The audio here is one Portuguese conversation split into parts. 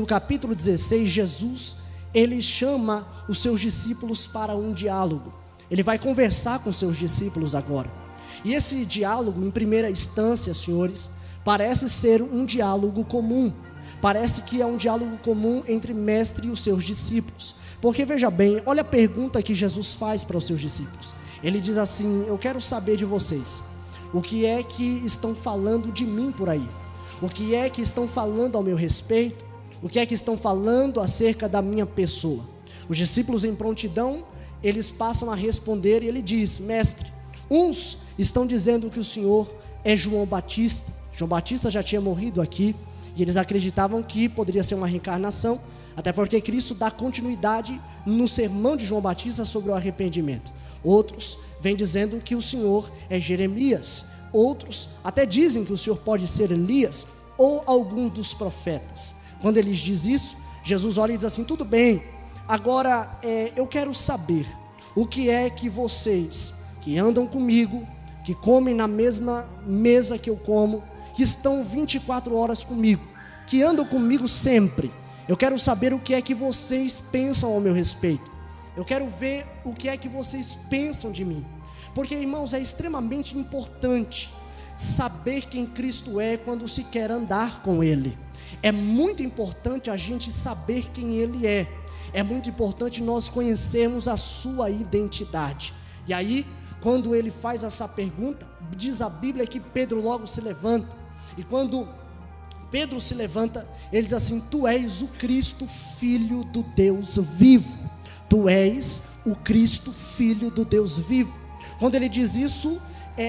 capítulo 16, Jesus, ele chama os seus discípulos para um diálogo. Ele vai conversar com seus discípulos agora. E esse diálogo, em primeira instância, senhores, parece ser um diálogo comum. Parece que é um diálogo comum entre mestre e os seus discípulos. Porque veja bem, olha a pergunta que Jesus faz para os seus discípulos. Ele diz assim: eu quero saber de vocês, o que é que estão falando de mim por aí? O que é que estão falando ao meu respeito? O que é que estão falando acerca da minha pessoa? Os discípulos em prontidão, eles passam a responder e ele diz: mestre, uns estão dizendo que o Senhor é João Batista. João Batista já tinha morrido aqui e eles acreditavam que poderia ser uma reencarnação, até porque Cristo dá continuidade no sermão de João Batista sobre o arrependimento. Outros vêm dizendo que o Senhor é Jeremias. Outros até dizem que o Senhor pode ser Elias ou algum dos profetas. Quando eles dizem isso, Jesus olha e diz assim: tudo bem, agora eu quero saber o que é que vocês que andam comigo, que comem na mesma mesa que eu como, que estão 24 horas comigo, que andam comigo sempre, eu quero saber o que é que vocês pensam ao meu respeito. Eu quero ver o que é que vocês pensam de mim. Porque, irmãos, é extremamente importante saber quem Cristo é quando se quer andar com Ele. É muito importante a gente saber quem Ele é. É muito importante nós conhecermos a sua identidade. E aí, quando ele faz essa pergunta, diz a Bíblia que Pedro logo se levanta. E quando Pedro se levanta, ele diz assim: tu és o Cristo, Filho do Deus vivo. Tu és o Cristo, Filho do Deus vivo. Quando ele diz isso,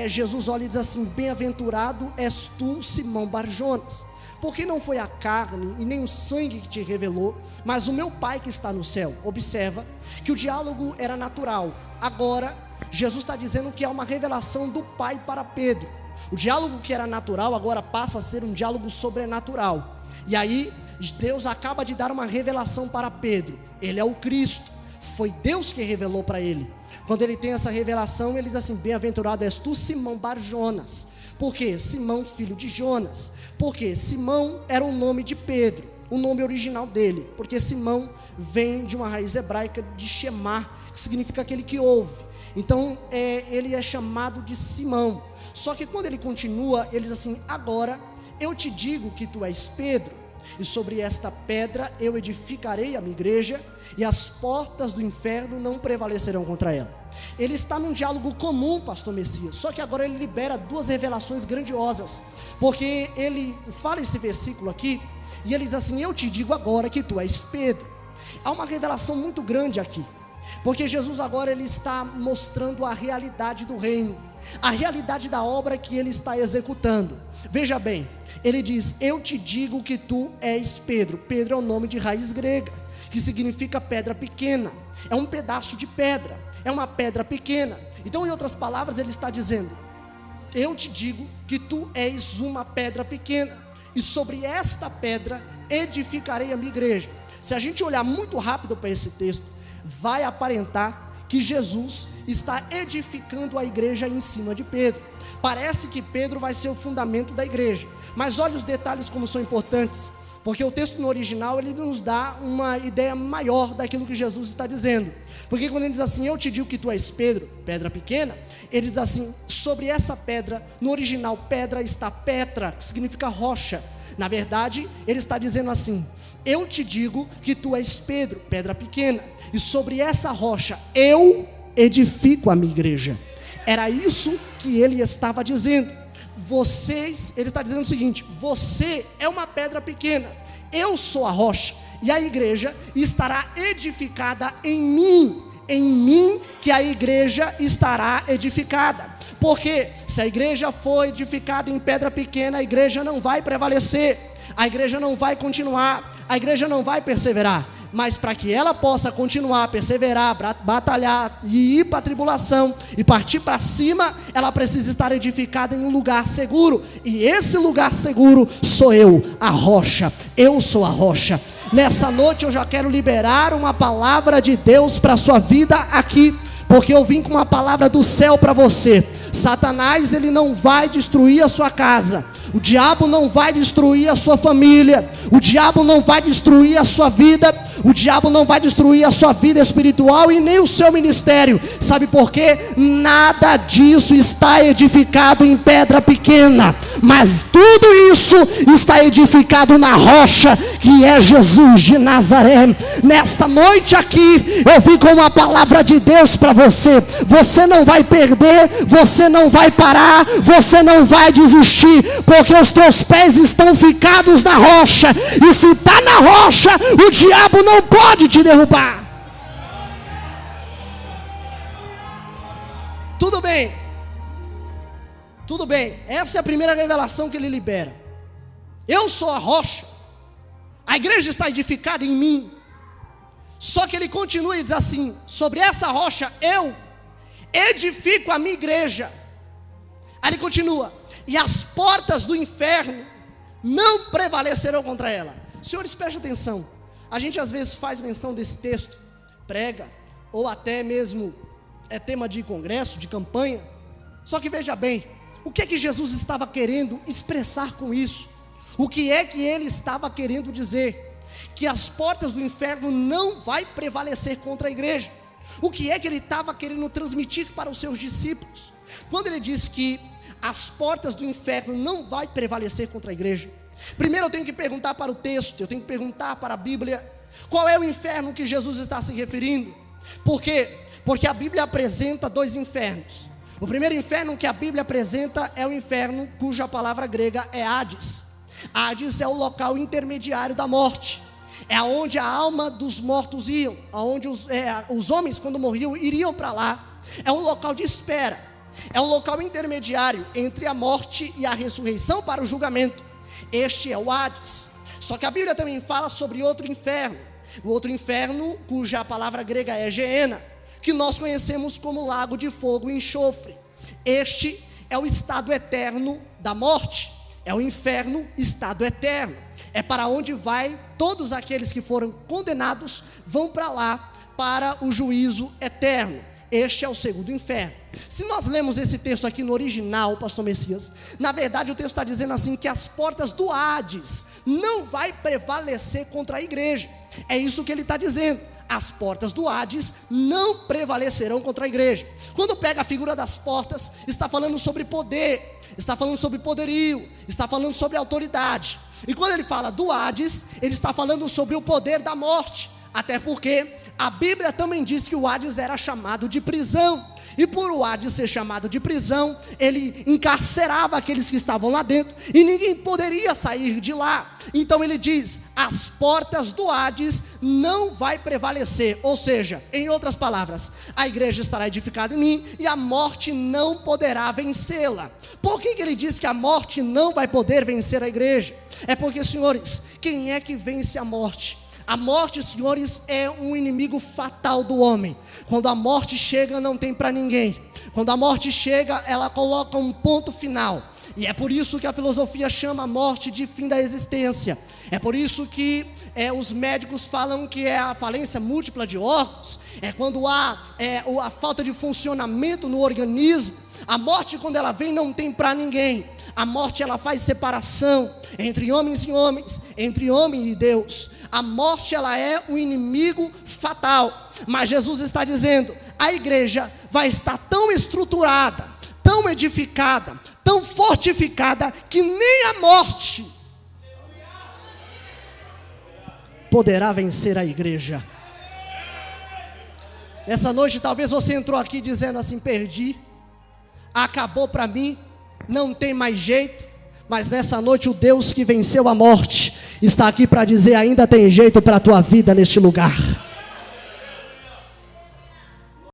Jesus olha e diz assim: bem-aventurado és tu, Simão Barjonas, porque não foi a carne e nem o sangue que te revelou, mas o meu Pai que está no céu. Observa que o diálogo era natural. Agora, Jesus está dizendo que há uma revelação do Pai para Pedro. O diálogo que era natural agora passa a ser um diálogo sobrenatural. E aí, Deus acaba de dar uma revelação para Pedro. Ele é o Cristo. Foi Deus que revelou para ele. Quando ele tem essa revelação, ele diz assim: bem-aventurado és tu, Simão Barjonas. Por quê? Simão, filho de Jonas. Porque Simão era o nome de Pedro, o nome original dele. Porque Simão vem de uma raiz hebraica de Shemá, que significa aquele que ouve. Então, ele é chamado de Simão. Só que quando ele continua, ele diz assim: agora eu te digo que tu és Pedro, e sobre esta pedra eu edificarei a minha igreja, e as portas do inferno não prevalecerão contra ela. Ele está num diálogo comum, pastor Messias, só que agora ele libera duas revelações grandiosas, porque ele fala esse versículo aqui, e ele diz assim: eu te digo agora que tu és Pedro. Há uma revelação muito grande aqui, porque Jesus agora ele está mostrando a realidade do reino, a realidade da obra que ele está executando. Veja bem, ele diz: eu te digo que tu és Pedro. Pedro é o nome de raiz grega, que significa pedra pequena. É um pedaço de pedra, é uma pedra pequena. Então, em outras palavras, ele está dizendo: eu te digo que tu és uma pedra pequena, e sobre esta pedra edificarei a minha igreja. Se a gente olhar muito rápido para esse texto, vai aparentar que Jesus está edificando a igreja em cima de Pedro. Parece que Pedro vai ser o fundamento da igreja, mas olha os detalhes como são importantes, porque o texto no original ele nos dá uma ideia maior daquilo que Jesus está dizendo. Porque quando ele diz assim: eu te digo que tu és Pedro, pedra pequena, ele diz assim: sobre essa pedra, no original pedra está Petra, que significa rocha. Na verdade, ele está dizendo assim: eu te digo que tu és Pedro, pedra pequena, e sobre essa rocha eu edifico a minha igreja. Era isso que ele estava dizendo. Ele está dizendo o seguinte: você é uma pedra pequena, eu sou a rocha, e a igreja estará edificada em mim que a igreja estará edificada. Porque se a igreja for edificada em pedra pequena, a igreja não vai prevalecer, a igreja não vai continuar, a igreja não vai perseverar. Mas para que ela possa continuar, perseverar, batalhar e ir para a tribulação e partir para cima, ela precisa estar edificada em um lugar seguro. E esse lugar seguro sou eu, a rocha. Eu sou a rocha. Nessa noite eu já quero liberar uma palavra de Deus para a sua vida aqui, porque eu vim com uma palavra do céu para você. Satanás, ele não vai destruir a sua casa. O diabo não vai destruir a sua família, o diabo não vai destruir a sua vida, o diabo não vai destruir a sua vida espiritual e nem o seu ministério. Sabe por quê? Nada disso está edificado em pedra pequena, mas tudo isso está edificado na rocha, que é Jesus de Nazaré. Nesta noite aqui, eu vim com uma palavra de Deus para você. Você não vai perder, você não vai parar, você não vai desistir, porque os teus pés estão ficados na rocha, e se está na rocha, o diabo não pode te derrubar. Tudo bem, tudo bem, essa é a primeira revelação que ele libera. Eu sou a rocha, a igreja está edificada em mim. Só que ele continua e diz assim: sobre essa rocha eu edifico a minha igreja. Aí ele continua: e as portas do inferno não prevalecerão contra ela. Senhores, prestem atenção. A gente às vezes faz menção desse texto, prega, ou até mesmo é tema de congresso, de campanha. Só que veja bem, o que é que Jesus estava querendo expressar com isso? O que é que ele estava querendo dizer? Que as portas do inferno não vai prevalecer contra a igreja. O que é que ele estava querendo transmitir para os seus discípulos? Quando ele diz que as portas do inferno não vai prevalecer contra a igreja, primeiro eu tenho que perguntar para o texto, eu tenho que perguntar para a Bíblia, qual é o inferno que Jesus está se referindo? Por quê? Porque a Bíblia apresenta dois infernos. O primeiro inferno que a Bíblia apresenta é o inferno cuja palavra grega é Hades. Hades é o local intermediário da morte, é onde a alma dos mortos iam, onde os homens quando morriam iriam para lá. É um local de espera, é um local intermediário entre a morte e a ressurreição para o julgamento. Este é o Hades. Só que a Bíblia também fala sobre outro inferno, o outro inferno cuja palavra grega é Geena, que nós conhecemos como lago de fogo e enxofre. Este é o estado eterno da morte, é o inferno, estado eterno. É para onde vai todos aqueles que foram condenados, vão para lá, para o juízo eterno. Este é o segundo inferno. Se nós lemos esse texto aqui no original, pastor Messias, na verdade o texto está dizendo assim, que as portas do Hades não vai prevalecer contra a igreja. É isso que ele está dizendo. As portas do Hades não prevalecerão contra a igreja. Quando pega a figura das portas, está falando sobre poder, está falando sobre poderio, está falando sobre autoridade. E quando ele fala do Hades, ele está falando sobre o poder da morte. Até porque a Bíblia também diz que o Hades era chamado de prisão. E por o Hades ser chamado de prisão, ele encarcerava aqueles que estavam lá dentro, e ninguém poderia sair de lá. Então ele diz, as portas do Hades não vai prevalecer. Ou seja, em outras palavras, a igreja estará edificada em mim, e a morte não poderá vencê-la. Por que ele diz que a morte não vai poder vencer a igreja? É porque, senhores, quem é que vence a morte? A morte, senhores, é um inimigo fatal do homem. Quando a morte chega, não tem para ninguém. Quando a morte chega, ela coloca um ponto final. E é por isso que a filosofia chama a morte de fim da existência. É por isso que os médicos falam que é a falência múltipla de órgãos. É quando há a falta de funcionamento no organismo. A morte, quando ela vem, não tem para ninguém. A morte, ela faz separação entre homens e homens, entre homem e Deus. A morte, ela é um inimigo fatal. Mas Jesus está dizendo, a igreja vai estar tão estruturada, tão edificada, tão fortificada, que nem a morte poderá vencer a igreja. Essa noite talvez você entrou aqui dizendo assim, perdi, acabou para mim, não tem mais jeito. Mas nessa noite o Deus que venceu a morte está aqui para dizer, ainda tem jeito para a tua vida neste lugar.